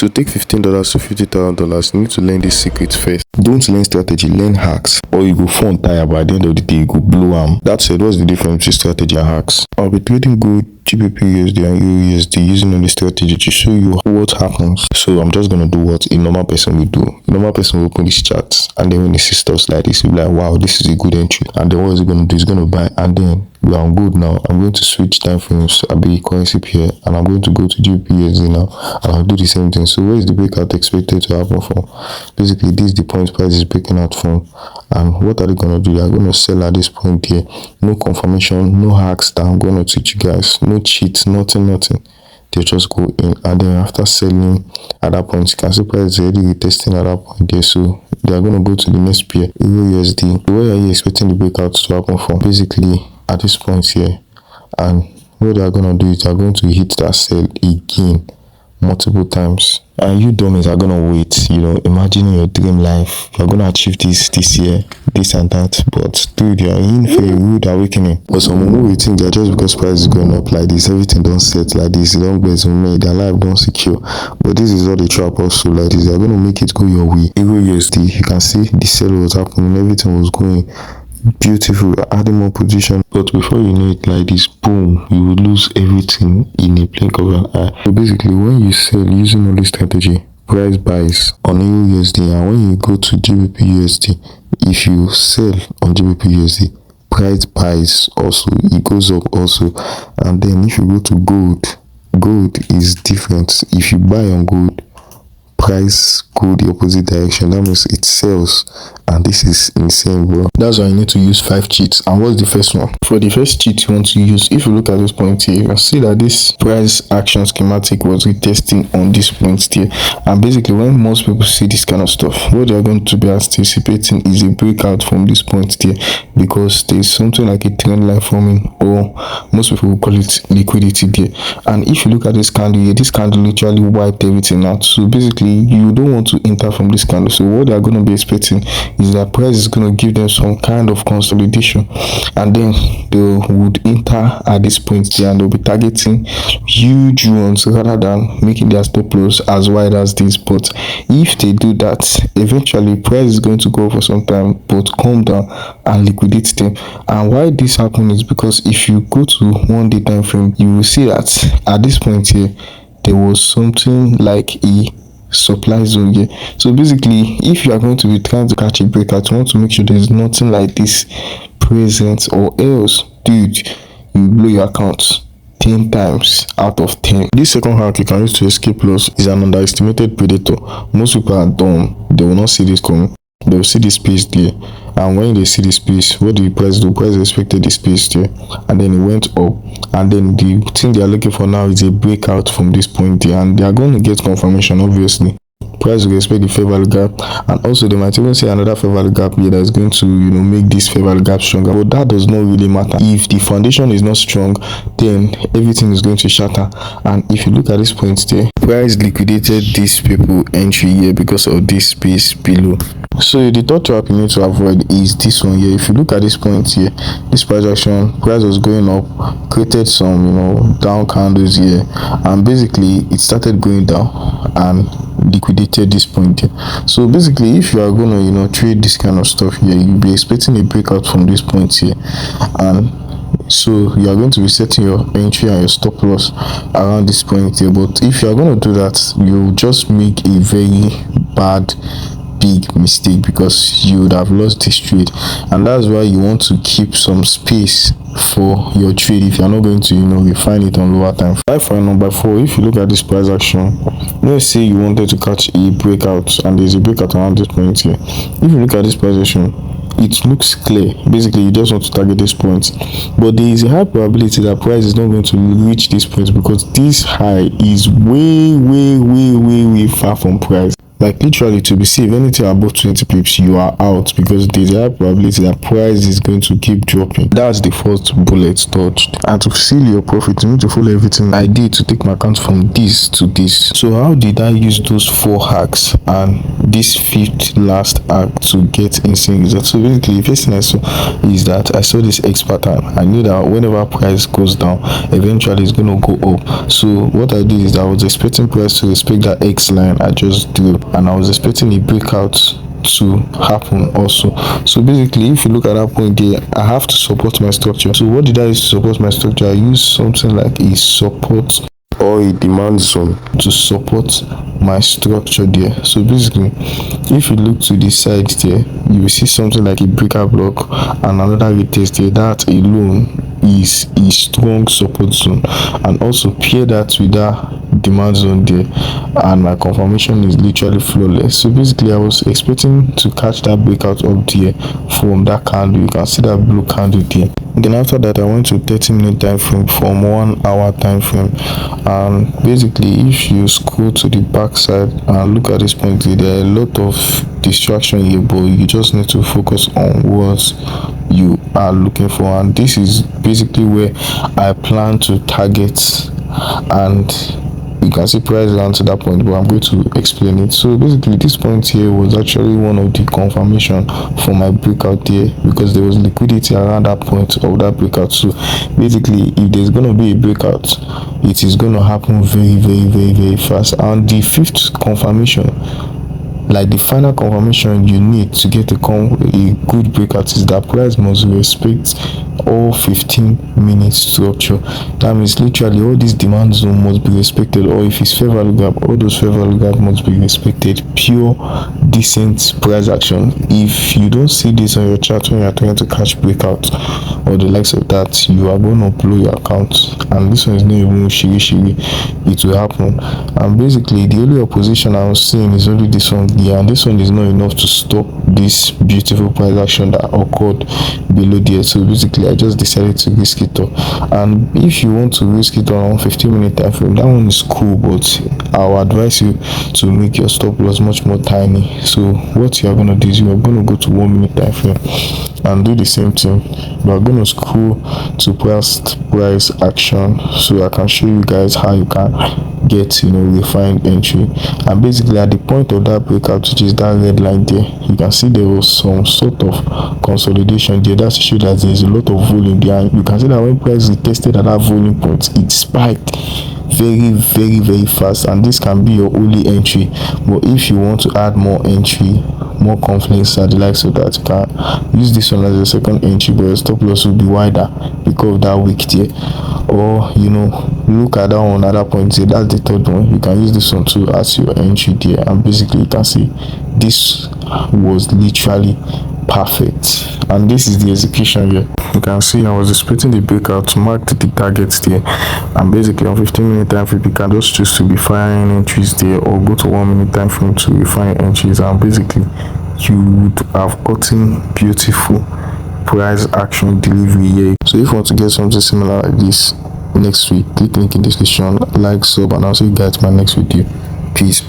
To take $15 to $50,000, you need to learn this secret first. Don't learn strategy, learn hacks, or you go fall tire, but at the end of the day you go blow am. That said, what's the difference between strategy and hacks? I'll be trading gold, GBP USD and EURUSD using only strategy to show you what happens. So I'm just gonna do what a normal person will do. A normal person will open this chart, and then when he sees stuff like this, he'll be like, wow, this is a good entry. And then what is he gonna do? He's gonna buy, and then we are good now. I'm going to switch time frames. I'll be currency pair, and I'm going to go to GBP USD now, and I'll do the same thing. So where is the breakout expected to happen from? Basically, this is the point price is breaking out from. And what are they gonna do? They are gonna sell at this point here. No confirmation, no hacks that I'm gonna teach you guys. No cheats, nothing. They just go in, and then after selling at that point, you can see price is already retesting at that point there. So they are gonna go to the next pair, EURUSD. Where are you expecting the breakout to happen from? Basically at this point here, and what they are gonna do is they are going to hit that sell again multiple times, and you dummies are gonna wait. Imagining your dream life, you're gonna achieve this year, this and that, but dude, you're in for a rude awakening. But some people will think that just because price is going up like this, everything don't set like this, don't bet on me, their life don't secure. But this is not the trap also like this. They're gonna make it go your way. EURUSD, you can see the sell was happening, everything was going beautiful, adding more position, but before you know it like this, boom, you will lose everything in a blink of an eye. So basically, when you sell using all this strategy, price buys on EURUSD, and when you go to GBP USD, if you sell on GBP USD, price buys also, it goes up also. And then if you go to gold is different. If you buy on gold, price go the opposite direction. That means it sells, and this is insane, bro. That's why you need to use 5 cheats. And what's the first one? For the first cheat you want to use, if you look at this point here, you can see that this price action schematic was retesting on this point here. And basically, when most people see this kind of stuff, what they are going to be anticipating is a breakout from this point here, because there's something like a trend line forming, or most people will call it liquidity there. And if you look at this candle here, this candle literally wiped everything out. So basically, you don't want to enter from this candle. So what they are going to be expecting is that price is going to give them some kind of consolidation, and then they would enter at this point there, and they'll be targeting huge runs rather than making their stop loss as wide as this. But if they do that, eventually price is going to go for some time, but come down and liquidate them. And why this happens is because if you go to 1 day time frame, you will see that at this point here, there was something like a supply zone here. So basically, if you are going to be trying to catch a breakout, you want to make sure there's nothing like this present, or else, dude, you blow your account 10 times out of 10. This second hack you can use to escape loss is an underestimated predator. Most people are dumb, they will not see this coming. They will see this space there, and when they see the space, what do the price do? Price expected the space there, and then it went up, and then the thing they are looking for now is a breakout from this point there, and they are going to get confirmation. Obviously, price will expect the fair value gap, and also they might even say another fair value gap here that is going to make this fair value gap stronger. But that does not really matter. If the foundation is not strong, then everything is going to shatter. And if you look at this point there, price liquidated these people entry here because of this space below. So the third trap you need to avoid is this one here. If you look at this point here, this price action, price was going up, created some down candles here, and basically it started going down and liquidated this point here. So basically, if you are gonna trade this kind of stuff here, you'll be expecting a breakout from this point here, and so you are going to be setting your entry and your stop loss around this point here. But if you are going to do that, you just make a very big mistake, because you would have lost this trade. And that's why you want to keep some space for your trade if you are not going to refine it on lower time. For number 4, if you look at this price action, let's say you wanted to catch a breakout, and there's a breakout around this point here. If you look at this price action, it looks clear. Basically, you just want to target this point, but there is a high probability that price is not going to reach this point, because this high is way far from price. Like literally, to be safe, anything above 20 pips, you are out, because there's a high probability that price is going to keep dropping. That's the first bullet dodged. And to seal your profit, you need to follow everything I did to take my account from this to this. So how did I use those 4 hacks and this 5th last hack to get insane results? So basically, the first thing I saw is that I saw this X pattern. I knew that whenever price goes down, eventually it's going to go up. So what I did is that I was expecting price to respect that X line I just drew, and I was expecting a breakout to happen also. So basically, if you look at that point there, I have to support my structure. So what did I use to support my structure? I used something like a support or a demand zone to support my structure there. So basically, if you look to the side there, you will see something like a breakout block and another retest there. That alone is a strong support zone, and also pair that with that demand zone there, and my confirmation is literally flawless. So basically, I was expecting to catch that breakout up there from that candle. You can see that blue candle there. Then after that, I went to 30-minute time frame from 1 hour time frame, and basically, if you scroll to the back side and look at this point, there are a lot of distraction here, but you just need to focus on what you are looking for, and this is basically where I plan to target. And you can see price down to that point, but I'm going to explain it. So basically, this point here was actually one of the confirmation for my breakout here, because there was liquidity around that point of that breakout. So basically, if there's going to be a breakout, it is going to happen very fast. And the 5th confirmation, like the final confirmation you need to get a good breakout, is that price must respect all 15-minute structure. That means literally all this demand zone must be respected, or if it's fair value gap, all those fair value gap must be respected. Pure decent price action. If you don't see this on your chart when you're trying to catch breakout or the likes of that, you are going to blow your account. And this one is not even shiri, it will happen. And basically, the only opposition I was seeing is only this one here, and this one is not enough to stop this beautiful price action that occurred below there. So basically, I just decided to risk it all. And if you want to risk it on 15-minute time frame, that one is cool, but I'll advise you to make your stop loss much more tiny. So what you are going to do is you are going to go to 1-minute time frame and do the same thing. We are going to scroll to price action, so I can show you guys how you can get refined entry. And basically, at the point of that breakout, which is that red line there, you can see there was some sort of consolidation there. That's to show that there is a lot of volume there, and you can see that when price is tested at that volume point, it spiked very fast, and this can be your only entry. But if you want to add more entry, more confidence at the likes of that, you can use this one as a second entry, but your stop loss will be wider because of that wick there. Or look at that one at that point there, that's the third one. You can use this one too as your entry there, and basically you can see this was literally perfect. And this is the execution here. You can see I was expecting the breakout to mark the targets there, and basically on 15-minute time frame you can just choose to be firing entries there, or go to 1-minute time frame to refine entries, and basically you would have gotten beautiful price action delivery here. So if you want to get something similar like this next week, click link in the description, like, sub, and I'll see you guys in my next video. Peace.